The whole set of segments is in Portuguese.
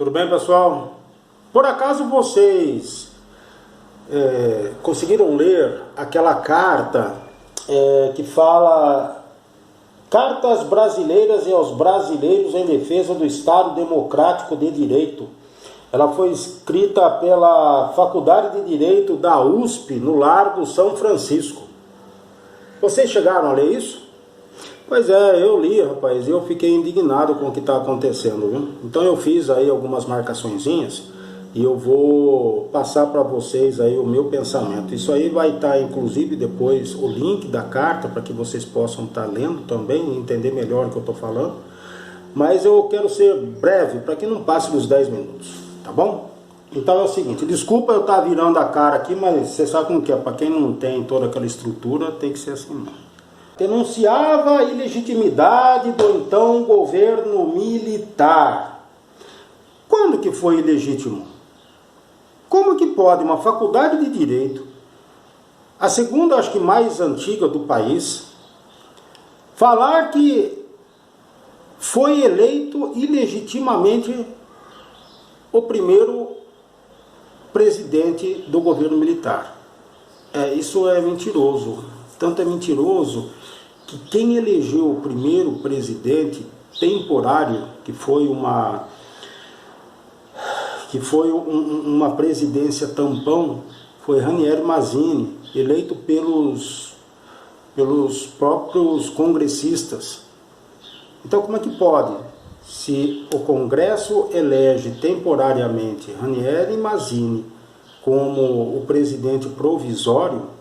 Tudo bem, pessoal? Por acaso vocês conseguiram ler aquela carta que fala Cartas Brasileiras e aos Brasileiros em Defesa do Estado Democrático de Direito? Ela foi escrita pela Faculdade de Direito da USP, no Largo São Francisco. Vocês chegaram a ler isso? Pois é, eu li, rapaz, e eu fiquei indignado com o que está acontecendo, viu? Então eu fiz aí algumas marcaçõezinhas e eu vou passar para vocês aí o meu pensamento. Isso aí vai estar, inclusive, depois o link da carta para que vocês possam estar lendo também e entender melhor o que eu estou falando. Mas eu quero ser breve para que não passe dos 10 minutos, tá bom? Então é o seguinte, desculpa eu estar virando a cara aqui, mas você sabe como que é, para quem não tem toda aquela estrutura, tem que ser assim não. Denunciava a ilegitimidade do então governo militar. Quando que foi ilegítimo? Como que pode uma faculdade de direito, a segunda, acho que mais antiga do país, falar que foi eleito ilegitimamente o primeiro presidente do governo militar? Isso é mentiroso. Tanto é mentiroso que quem elegeu o primeiro presidente temporário, que foi uma presidência tampão, foi Ranieri Mazzini, eleito pelos próprios congressistas. Então como é que pode, se o Congresso elege temporariamente Ranieri Mazzini como o presidente provisório,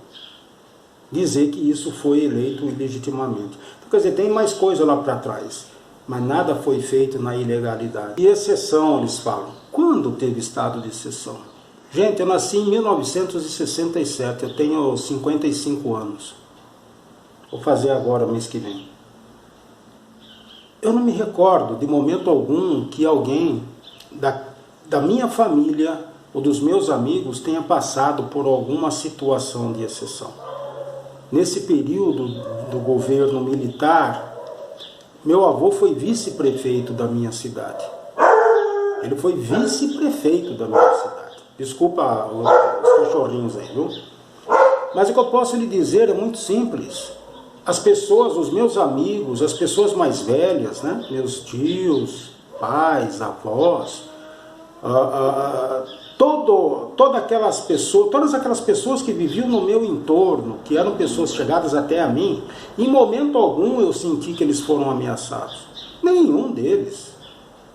dizer que isso foi eleito ilegitimamente? Então, quer dizer, tem mais coisa lá para trás, mas nada foi feito na ilegalidade. E exceção, eles falam. Quando teve estado de exceção? Gente, eu nasci em 1967, eu tenho 55 anos. Vou fazer agora, mês que vem. Eu não me recordo de momento algum que alguém da minha família ou dos meus amigos tenha passado por alguma situação de exceção. Nesse período do governo militar, meu avô foi vice-prefeito da minha cidade. Ele foi vice-prefeito da minha cidade. Desculpa os cachorrinhos aí, viu? Mas o que eu posso lhe dizer é muito simples. As pessoas, os meus amigos, as pessoas mais velhas, né? Meus tios, pais, avós, todas aquelas pessoas que viviam no meu entorno, que eram pessoas chegadas até a mim, em momento algum eu senti que eles foram ameaçados. Nenhum deles.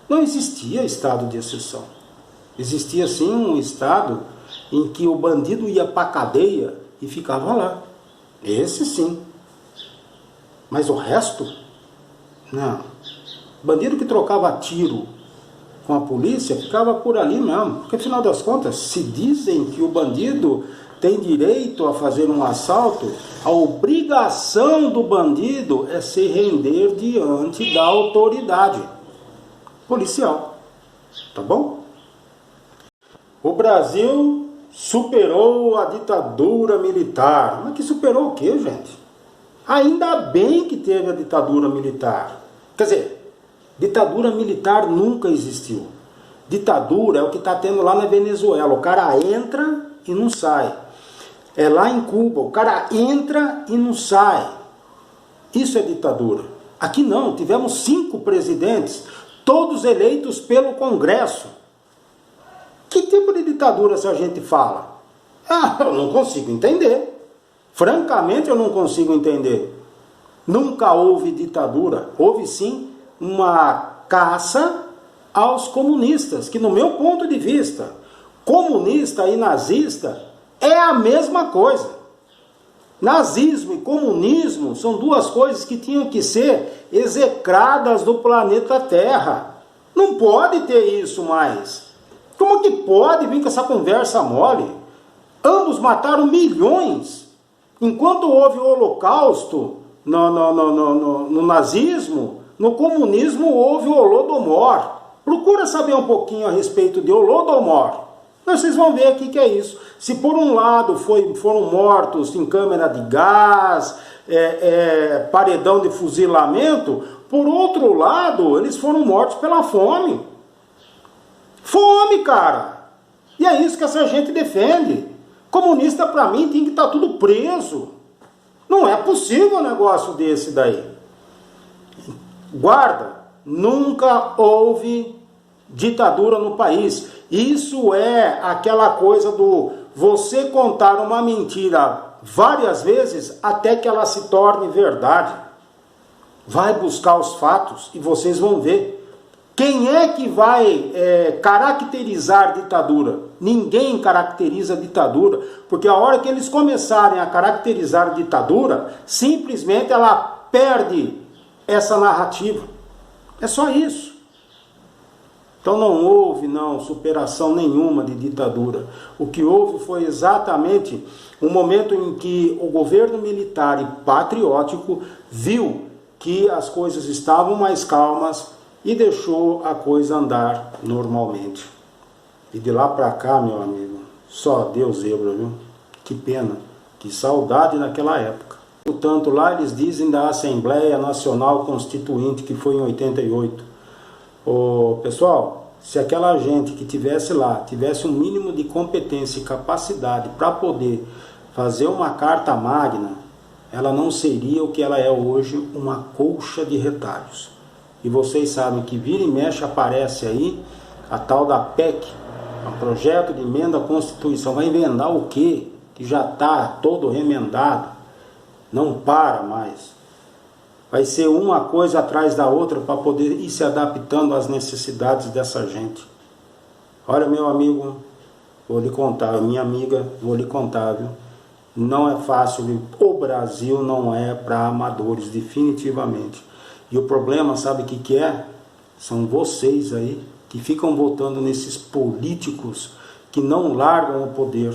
Não existia estado de exceção. Existia sim um estado em que o bandido ia para a cadeia e ficava lá. Esse sim. Mas o resto? Não. Bandido que trocava tiro com a polícia ficava por ali mesmo, porque afinal das contas, se dizem que o bandido tem direito a fazer um assalto, a obrigação do bandido é se render diante da autoridade policial, tá bom? O Brasil superou a ditadura militar. Mas que superou o quê, gente? Ainda bem que teve a ditadura militar. Quer dizer, ditadura militar nunca existiu. Ditadura é o que está tendo lá na Venezuela. O cara entra e não sai. É lá em Cuba, o cara entra e não sai. Isso é ditadura. Aqui não, tivemos 5 presidentes, todos eleitos pelo Congresso. Que tipo de ditadura essa gente fala? Eu não consigo entender. Francamente, eu não consigo entender. Nunca houve ditadura. Houve sim uma caça aos comunistas, que no meu ponto de vista, comunista e nazista é a mesma coisa. Nazismo e comunismo são duas coisas que tinham que ser execradas do planeta Terra. Não pode ter isso mais. Como que pode vir com essa conversa mole? Ambos mataram milhões. Enquanto houve o Holocausto no nazismo, no comunismo houve o Holodomor. Procura saber um pouquinho a respeito de Holodomor. Vocês vão ver aqui que é isso. Se por um lado foram mortos em câmara de gás, paredão de fuzilamento, por outro lado, eles foram mortos pela fome. Fome, cara. E é isso que essa gente defende. Comunista, para mim, tem que estar tudo preso. Não é possível um negócio desse daí. Guarda, nunca houve ditadura no país. Isso é aquela coisa do você contar uma mentira várias vezes até que ela se torne verdade. Vai buscar os fatos e vocês vão ver. Quem é que vai caracterizar ditadura? Ninguém caracteriza ditadura, porque a hora que eles começarem a caracterizar ditadura, simplesmente ela perde essa narrativa. É só isso. Então não houve superação nenhuma de ditadura. O que houve foi exatamente um momento em que o governo militar e patriótico viu que as coisas estavam mais calmas e deixou a coisa andar normalmente. E de lá para cá, meu amigo, só Deus zebra, viu? Que pena, que saudade naquela época. Portanto, lá eles dizem da Assembleia Nacional Constituinte, que foi em 88. Pessoal, se aquela gente que tivesse lá, tivesse um mínimo de competência e capacidade para poder fazer uma carta magna, ela não seria o que ela é hoje, uma colcha de retalhos. E vocês sabem que vira e mexe aparece aí a tal da PEC, o projeto de emenda à Constituição. Vai emendar o quê? Que já está todo remendado. Não para mais. Vai ser uma coisa atrás da outra para poder ir se adaptando às necessidades dessa gente. Olha, meu amigo, vou lhe contar, minha amiga, vou lhe contar, viu? Não é fácil, viu? O Brasil não é para amadores, definitivamente. E o problema, sabe o que é? São vocês aí que ficam votando nesses políticos que não largam o poder.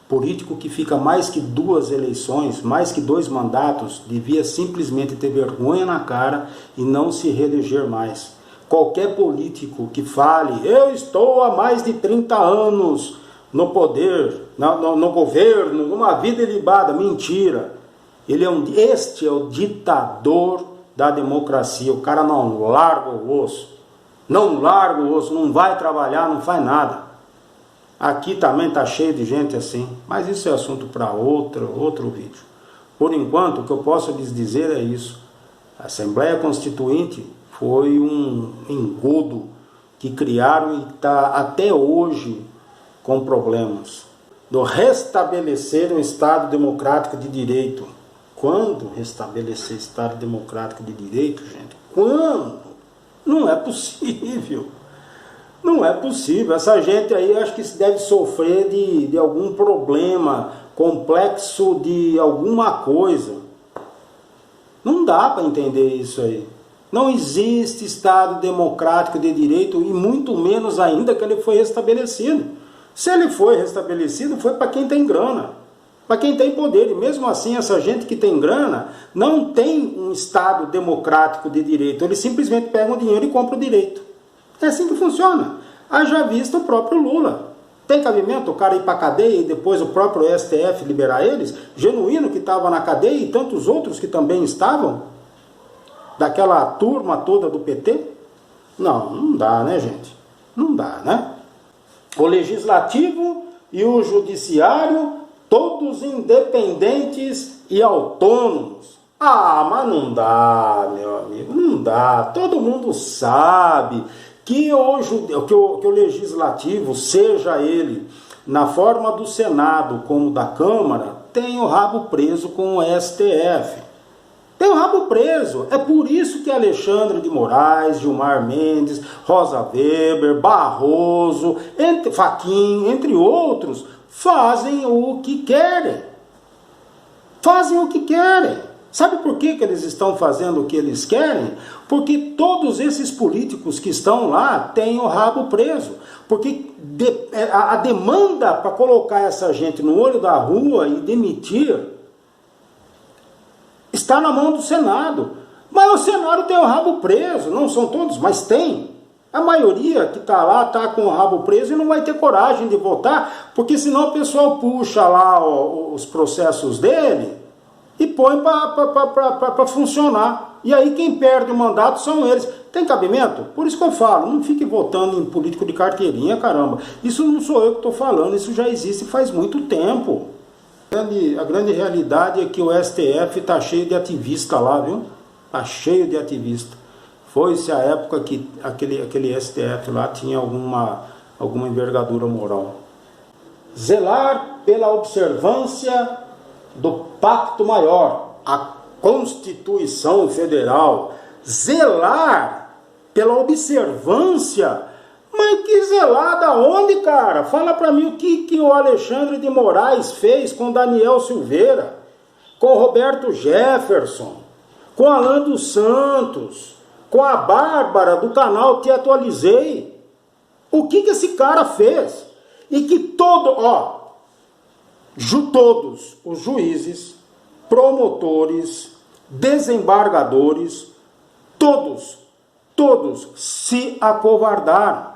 Político que fica mais que 2 eleições, mais que 2 mandatos, devia simplesmente ter vergonha na cara e não se reeleger mais. Qualquer político que fale, eu estou há mais de 30 anos no poder, no governo, numa vida ilibada, mentira. Este é o ditador da democracia. O cara não larga o osso, não vai trabalhar, não faz nada. Aqui também está cheio de gente assim, mas isso é assunto para outro vídeo. Por enquanto, o que eu posso lhes dizer é isso. A Assembleia Constituinte foi um engodo que criaram e está até hoje com problemas. Do restabelecer um Estado democrático de direito. Quando restabelecer Estado democrático de direito, gente? Quando? Não é possível. Não é possível. Essa gente aí acho que deve sofrer de algum problema complexo de alguma coisa. Não dá para entender isso aí. Não existe Estado democrático de direito e muito menos ainda que ele foi restabelecido. Se ele foi restabelecido, foi para quem tem grana, para quem tem poder. E mesmo assim, essa gente que tem grana não tem um Estado democrático de direito. Eles simplesmente pegam o dinheiro e compram o direito. É assim que funciona. Haja vista o próprio Lula. Tem cabimento o cara ir para a cadeia e depois o próprio STF liberar eles? Genuíno que estava na cadeia e tantos outros que também estavam? Daquela turma toda do PT? Não dá, né, gente? Não dá, né? O Legislativo e o Judiciário, todos independentes e autônomos. Ah, mas não dá, meu amigo, não dá. Todo mundo sabe que o Legislativo, seja ele na forma do Senado como da Câmara, tem o rabo preso com o STF. Tem o rabo preso. É por isso que Alexandre de Moraes, Gilmar Mendes, Rosa Weber, Barroso, Fachin, entre outros, fazem o que querem. Fazem o que querem. Sabe por que eles estão fazendo o que eles querem? Porque todos esses políticos que estão lá têm o rabo preso. Porque a demanda para colocar essa gente no olho da rua e demitir está na mão do Senado. Mas o Senado tem o rabo preso. Não são todos, mas tem. A maioria que está lá está com o rabo preso e não vai ter coragem de votar, porque senão o pessoal puxa lá os processos dele e põe para funcionar. E aí quem perde o mandato são eles. Tem cabimento? Por isso que eu falo, não fique votando em político de carteirinha, caramba. Isso não sou eu que estou falando, isso já existe faz muito tempo. A grande realidade é que o STF está cheio de ativista lá, viu? Está cheio de ativista. Foi-se a época que aquele STF lá tinha alguma envergadura moral. Zelar pela observância do Pacto Maior, a Constituição Federal. Zelar pela observância. Mas que zelar da onde, cara? Fala pra mim o que o Alexandre de Moraes fez com Daniel Silveira, com Roberto Jefferson, com Alan dos Santos, com a Bárbara do canal Te Atualizei. O que esse cara fez? E que todos os juízes, promotores, desembargadores, todos se acovardaram.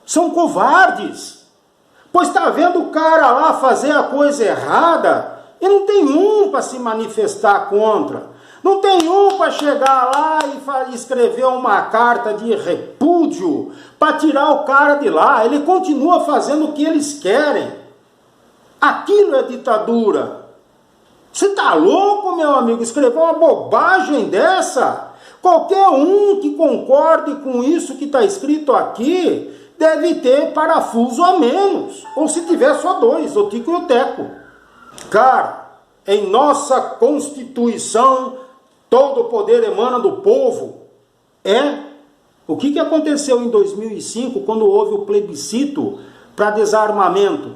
São covardes. Pois está vendo o cara lá fazer a coisa errada e não tem um para se manifestar contra. Não tem um para chegar lá e escrever uma carta de repúdio para tirar o cara de lá. Ele continua fazendo o que eles querem. Aquilo é ditadura. Você tá louco, meu amigo? Escrever uma bobagem dessa? Qualquer um que concorde com isso que está escrito aqui deve ter parafuso a menos. Ou se tiver só dois, o Tico e o Teco. Cara, em nossa Constituição, todo o poder emana do povo. O que aconteceu em 2005, quando houve o plebiscito para desarmamento,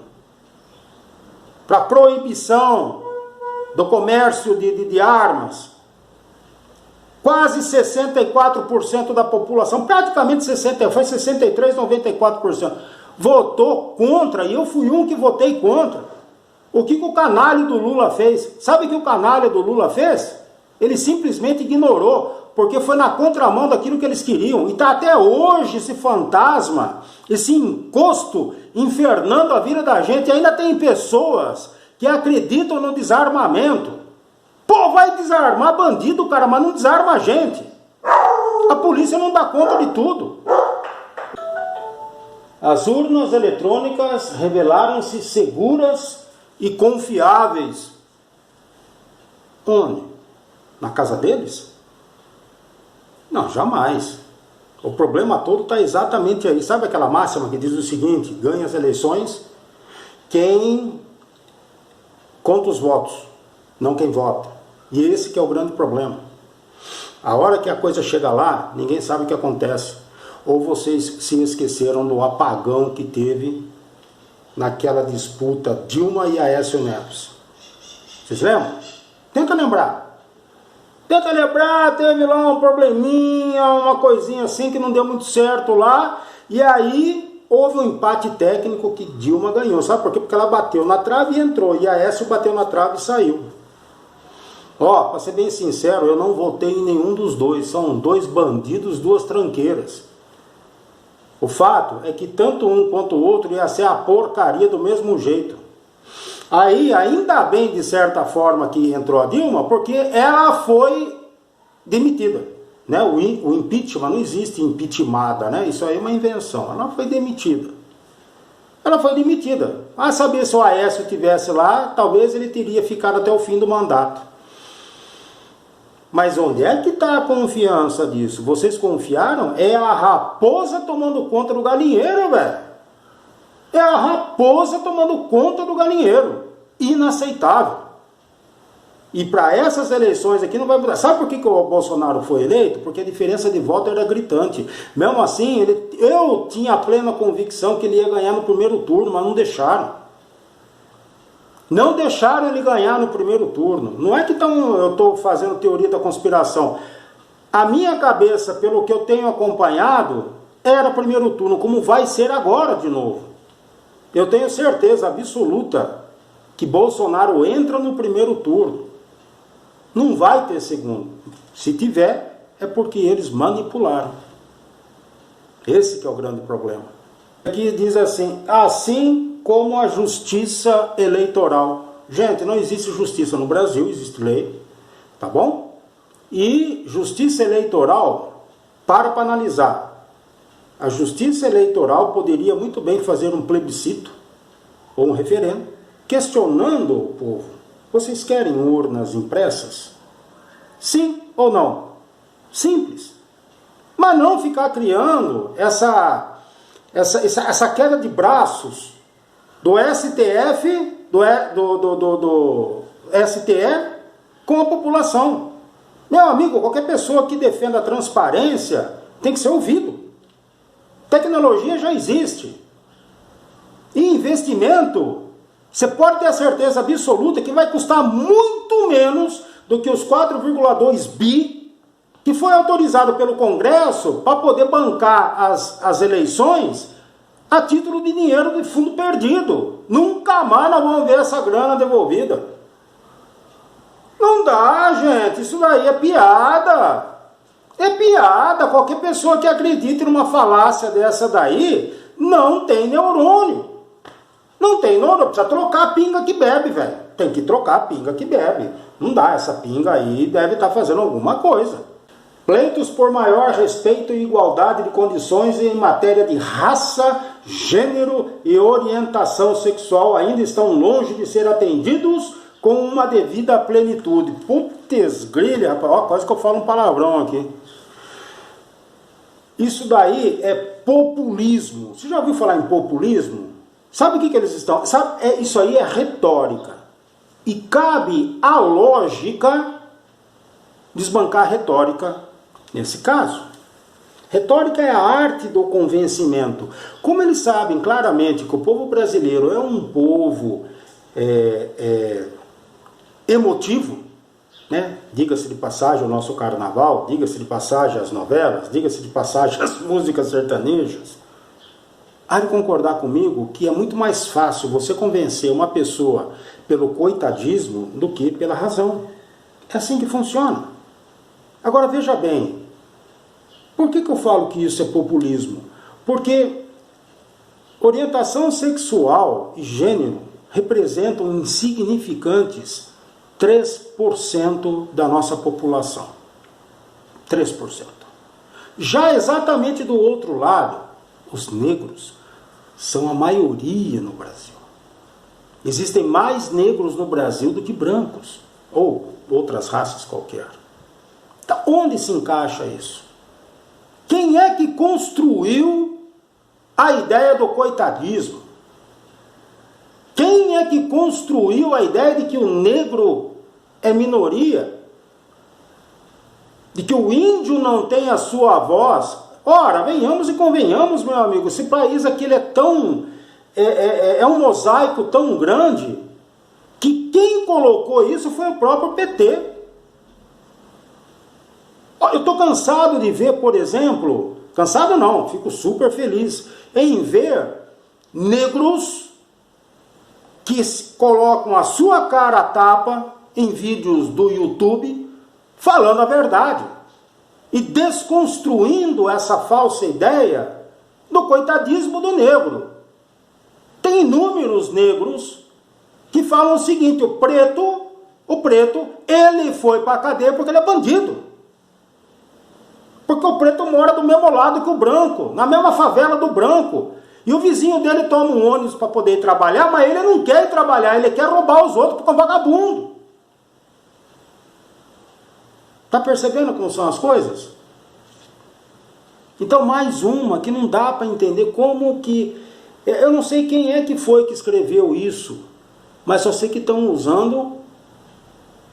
para proibição do comércio de armas? Quase 64% da população, praticamente 60%, foi 63%, 94%, votou contra, e eu fui um que votei contra. O que o canalha do Lula fez? Sabe o que o canalha do Lula fez? Ele simplesmente ignorou, porque foi na contramão daquilo que eles queriam. E está até hoje esse fantasma, esse encosto, infernando a vida da gente. E ainda tem pessoas que acreditam no desarmamento. Pô, vai desarmar bandido, cara, mas não desarma a gente. A polícia não dá conta de tudo. As urnas eletrônicas revelaram-se seguras e confiáveis. Onde? Na casa deles? Não, jamais. O problema todo está exatamente aí. Sabe aquela máxima que diz o seguinte: ganha as eleições quem conta os votos, não quem vota. E esse que é o grande problema. A hora que a coisa chega lá, ninguém sabe o que acontece. Ou vocês se esqueceram do apagão que teve naquela disputa Dilma e Aécio Neves. Vocês lembram? Tenta lembrar. Teve lá um probleminha, uma coisinha assim que não deu muito certo lá. E aí houve um empate técnico que Dilma ganhou. Sabe por quê? Porque ela bateu na trave e entrou. E Aécio bateu na trave e saiu. Para ser bem sincero, eu não votei em nenhum dos dois. São dois bandidos, duas tranqueiras. O fato é que tanto um quanto o outro ia ser a porcaria do mesmo jeito. Aí, ainda bem, de certa forma, que entrou a Dilma, porque ela foi demitida. Né? O impeachment, não existe impeachmada, né? Isso aí é uma invenção. Ela foi demitida. Saber se o Aécio estivesse lá, talvez ele teria ficado até o fim do mandato. Mas onde é que está a confiança disso? Vocês confiaram? É a raposa tomando conta do galinheiro, velho. É a raposa tomando conta do galinheiro. Inaceitável. E para essas eleições aqui não vai mudar. Sabe por que o Bolsonaro foi eleito? Porque a diferença de voto era gritante. Mesmo assim, eu tinha a plena convicção que ele ia ganhar no primeiro turno, mas não deixaram. Não deixaram ele ganhar no primeiro turno. Não é que eu estou fazendo teoria da conspiração. A minha cabeça, pelo que eu tenho acompanhado, era primeiro turno, como vai ser agora de novo. Eu tenho certeza absoluta que Bolsonaro entra no primeiro turno. Não vai ter segundo. Se tiver, é porque eles manipularam. Esse que é o grande problema. Aqui diz assim como a justiça eleitoral. Gente, não existe justiça no Brasil, existe lei, tá bom? E justiça eleitoral para analisar. A Justiça Eleitoral poderia muito bem fazer um plebiscito ou um referendo, questionando o povo. Vocês querem urnas impressas? Sim ou não? Simples. Mas não ficar criando essa queda de braços do STF, do STE com a população. Meu amigo, qualquer pessoa que defenda a transparência tem que ser ouvido. Tecnologia já existe. E investimento, você pode ter a certeza absoluta que vai custar muito menos do que os 4,2 bi que foi autorizado pelo Congresso para poder bancar as eleições a título de dinheiro de fundo perdido. Nunca mais nós vamos ver essa grana devolvida. Não dá, gente. Isso daí é piada. É piada. Qualquer pessoa que acredite numa falácia dessa daí não tem neurônio. Não tem neurônio. Precisa trocar a pinga que bebe, velho. Tem que trocar a pinga que bebe. Não dá. Essa pinga aí deve estar fazendo alguma coisa. Pleitos por maior respeito e igualdade de condições em matéria de raça, gênero e orientação sexual ainda estão longe de ser atendidos com uma devida plenitude. Putz grilha, rapaz, ó, quase que eu falo um palavrão aqui. Isso daí é populismo. Você já ouviu falar em populismo? Sabe o que eles estão... Isso aí é retórica. E cabe à lógica desbancar a retórica nesse caso. Retórica é a arte do convencimento. Como eles sabem claramente que o povo brasileiro é um povo emotivo, né? Diga-se de passagem o nosso carnaval, diga-se de passagem as novelas, diga-se de passagem as músicas sertanejas. Há de concordar comigo que é muito mais fácil você convencer uma pessoa pelo coitadismo do que pela razão. É assim que funciona. Agora veja bem, por que eu falo que isso é populismo? Porque orientação sexual e gênero representam insignificantes 3% da nossa população. 3%. Já exatamente do outro lado, os negros são a maioria no Brasil. Existem mais negros no Brasil do que brancos, ou outras raças qualquer. Então, onde se encaixa isso? Quem é que construiu a ideia do coitadismo? Quem é que construiu a ideia de que o negro é minoria? De que o índio não tem a sua voz? Ora, venhamos e convenhamos, meu amigo, esse país aqui ele é tão... é um mosaico tão grande que quem colocou isso foi o próprio PT. Eu estou cansado de ver, por exemplo, cansado não, fico super feliz em ver negros que colocam a sua cara à tapa em vídeos do YouTube falando a verdade e desconstruindo essa falsa ideia do coitadismo do negro. Tem inúmeros negros que falam o seguinte: o preto, ele foi para a cadeia porque ele é bandido. Porque o preto mora do mesmo lado que o branco, na mesma favela do branco. E o vizinho dele toma um ônibus para poder ir trabalhar, mas ele não quer ir trabalhar, ele quer roubar os outros porque é um vagabundo. Está percebendo como são as coisas? Então, mais uma que não dá para entender como que... Eu não sei quem é que foi que escreveu isso, mas só sei que estão usando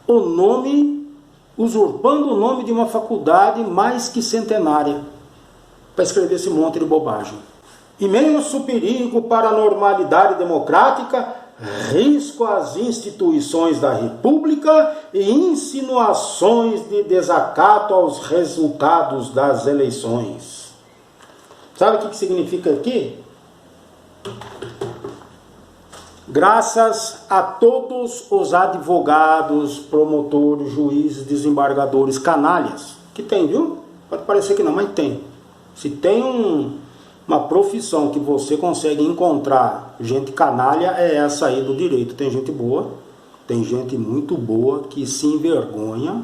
o nome... usurpando o nome de uma faculdade mais que centenária para escrever esse monte de bobagem. Imenso perigo para a normalidade democrática, risco às instituições da República e insinuações de desacato aos resultados das eleições. Sabe o que significa aqui? Graças a todos os advogados, promotores, juízes, desembargadores, canalhas, que tem, viu? Pode parecer que não, mas tem. Se tem uma profissão que você consegue encontrar gente canalha, é essa aí do direito. Tem gente boa, tem gente muito boa que se envergonha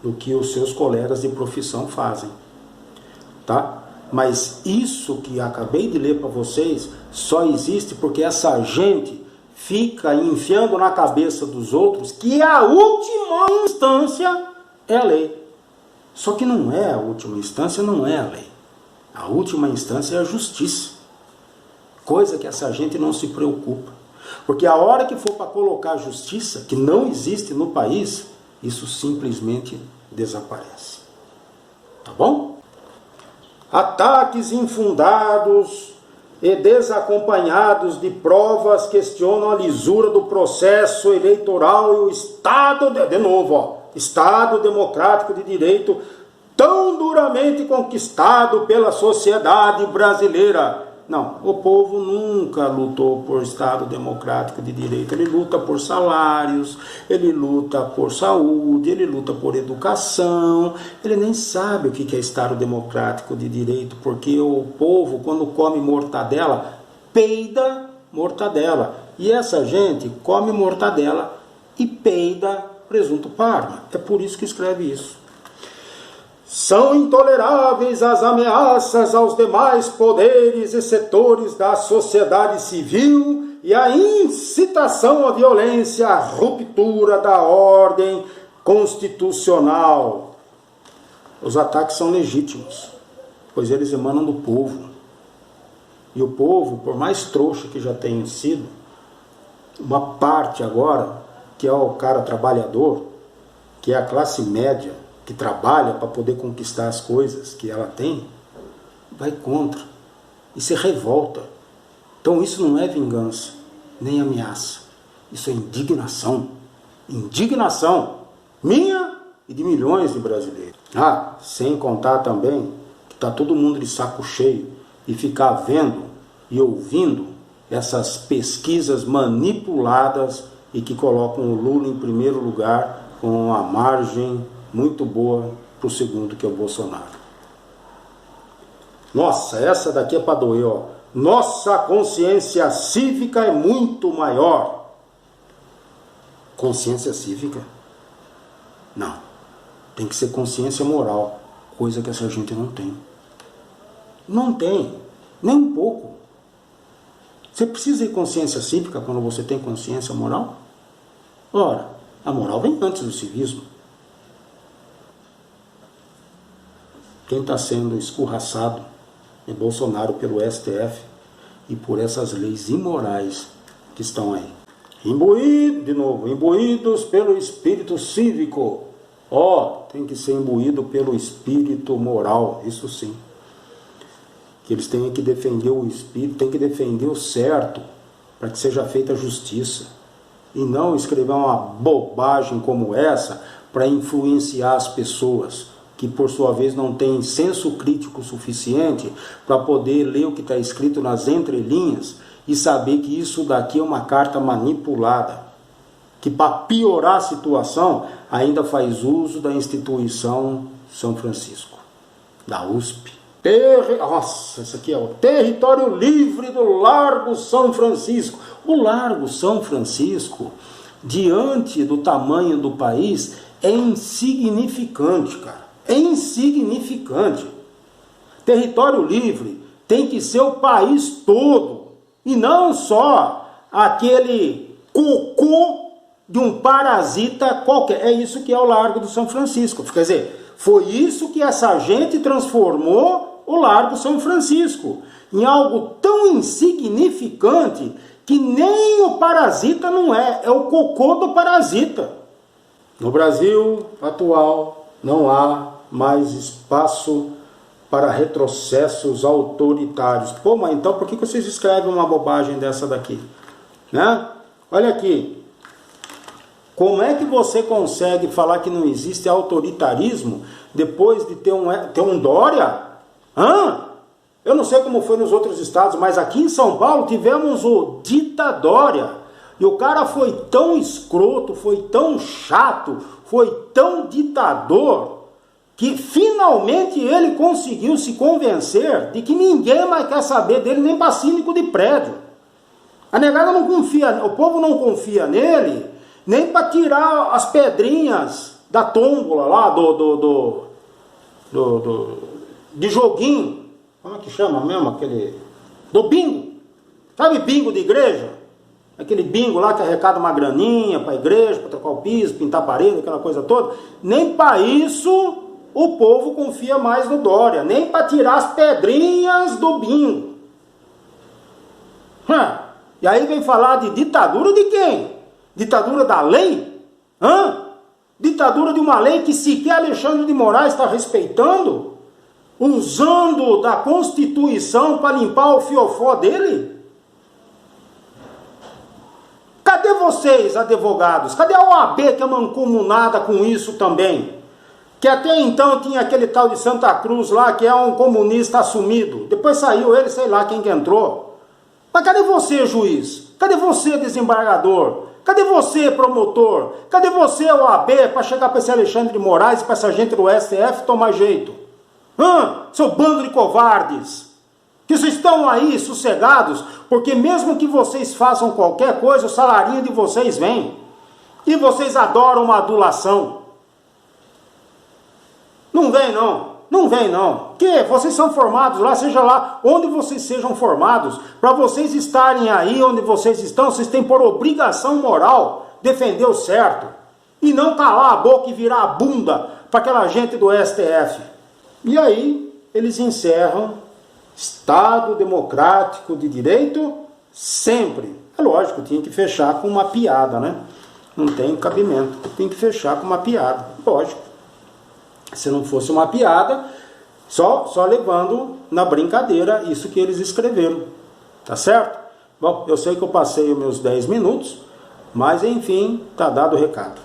do que os seus colegas de profissão fazem. tá? Mas isso que acabei de ler para vocês só existe porque essa gente fica enfiando na cabeça dos outros que a última instância é a lei. Só que não é a última instância, não é a lei. A última instância é a justiça. Coisa que essa gente não se preocupa. Porque a hora que for para colocar justiça, que não existe no país, isso simplesmente desaparece. Tá bom? Ataques infundados e desacompanhados de provas questionam a lisura do processo eleitoral e o Estado, de novo, ó, Estado democrático de direito tão duramente conquistado pela sociedade brasileira. Não, o povo nunca lutou por Estado democrático de direito. Ele luta por salários, ele luta por saúde, ele luta por educação. Ele nem sabe o que é Estado democrático de direito, porque o povo, quando come mortadela, peida mortadela. E essa gente come mortadela e peida presunto Parma. É por isso que escreve isso. São intoleráveis as ameaças aos demais poderes e setores da sociedade civil e a incitação à violência, à ruptura da ordem constitucional. Os ataques são legítimos, pois eles emanam do povo. E o povo, por mais trouxa que já tenha sido, uma parte agora, que é o cara trabalhador, que é a classe média, que trabalha para poder conquistar as coisas que ela tem, vai contra e se revolta. Então isso não é vingança, nem ameaça. Isso é indignação. Indignação minha e de milhões de brasileiros. Ah, sem contar também que está todo mundo de saco cheio e ficar vendo e ouvindo essas pesquisas manipuladas e que colocam o Lula em primeiro lugar com a margem muito boa para o segundo, que é o Bolsonaro. Nossa, essa daqui é para doer, ó. Nossa consciência cívica é muito maior. Consciência cívica? Não. Tem que ser consciência moral, coisa que essa gente não tem. Não tem, nem um pouco. Você precisa de consciência cívica quando você tem consciência moral? Ora, a moral vem antes do civismo. Quem está sendo escorraçado é Bolsonaro pelo STF e por essas leis imorais que estão aí. Imbuídos pelo espírito cívico. Tem que ser imbuído pelo espírito moral, isso sim. Que eles têm que defender o espírito, têm que defender o certo, para que seja feita a justiça. E não escrever uma bobagem como essa para influenciar as pessoas, que por sua vez não tem senso crítico suficiente para poder ler o que está escrito nas entrelinhas e saber que isso daqui é uma carta manipulada, que para piorar a situação ainda faz uso da instituição São Francisco, da USP. Nossa, isso aqui é o território livre do Largo São Francisco. O Largo São Francisco, diante do tamanho do país, é insignificante, cara. É insignificante. Território livre tem que ser o país todo e não só aquele cocô de um parasita qualquer. É isso que é o Largo do São Francisco. Quer dizer, foi isso que essa gente transformou o Largo São Francisco em algo tão insignificante que nem o parasita não é o cocô do parasita. No Brasil atual não há mais espaço para retrocessos autoritários. Pô, mas então por que vocês escrevem uma bobagem dessa daqui? Né? Olha aqui. Como é que você consegue falar que não existe autoritarismo depois de ter um Dória? Eu não sei como foi nos outros estados, mas aqui em São Paulo tivemos o Dória. E o cara foi tão escroto, foi tão chato, foi tão ditador, que finalmente ele conseguiu se convencer de que ninguém mais quer saber dele, nem para síndico de prédio. A negada não confia, o povo não confia nele, nem para tirar as pedrinhas da tômbola lá de joguinho, como é que chama mesmo aquele, do bingo, sabe bingo de igreja? Aquele bingo lá que arrecada uma graninha para a igreja, para trocar o piso, pintar a parede, aquela coisa toda. Nem para isso o povo confia mais no Dória, nem para tirar as pedrinhas do bingo. E aí vem falar de ditadura de quem? Ditadura da lei? Ditadura de uma lei que sequer Alexandre de Moraes está respeitando? Usando da Constituição para limpar o fiofó dele? Cadê vocês, advogados? Cadê a OAB que é mancomunada com isso também? Que até então tinha aquele tal de Santa Cruz lá, que é um comunista assumido. Depois saiu ele, sei lá quem que entrou. Mas cadê você, juiz? Cadê você, desembargador? Cadê você, promotor? Cadê você, OAB, para chegar para esse Alexandre de Moraes e para essa gente do STF tomar jeito? Seu bando de covardes! Que vocês estão aí sossegados, porque mesmo que vocês façam qualquer coisa, o salarinho de vocês vem. E vocês adoram uma adulação. Não vem não, não vem não. Que vocês são formados lá, seja lá onde vocês sejam formados, para vocês estarem aí onde vocês estão, vocês têm por obrigação moral defender o certo. E não calar a boca e virar a bunda para aquela gente do STF. E aí eles encerram: Estado democrático de direito, sempre. É lógico, tinha que fechar com uma piada, né? Não tem cabimento, tem que fechar com uma piada, lógico. Se não fosse uma piada, só levando na brincadeira isso que eles escreveram, tá certo? Bom, eu sei que eu passei os meus 10 minutos, mas enfim, tá dado o recado.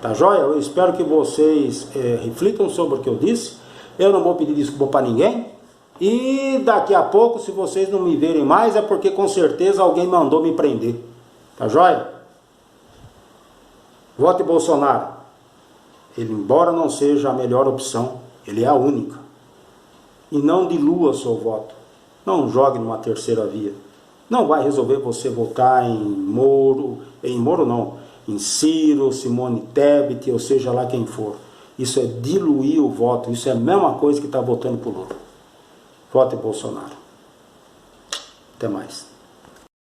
Tá joia? Eu espero que vocês reflitam sobre o que eu disse. Eu não vou pedir desculpa para ninguém. E daqui a pouco, se vocês não me verem mais, é porque com certeza alguém mandou me prender. Tá joia? Vote Bolsonaro. Ele, embora não seja a melhor opção, ele é a única. E não dilua seu voto. Não jogue numa terceira via. Não vai resolver você votar em Moro não, em Ciro, Simone Tebet, ou seja lá quem for. Isso é diluir o voto. Isso é a mesma coisa que está votando por Lula. Vote Bolsonaro. Até mais.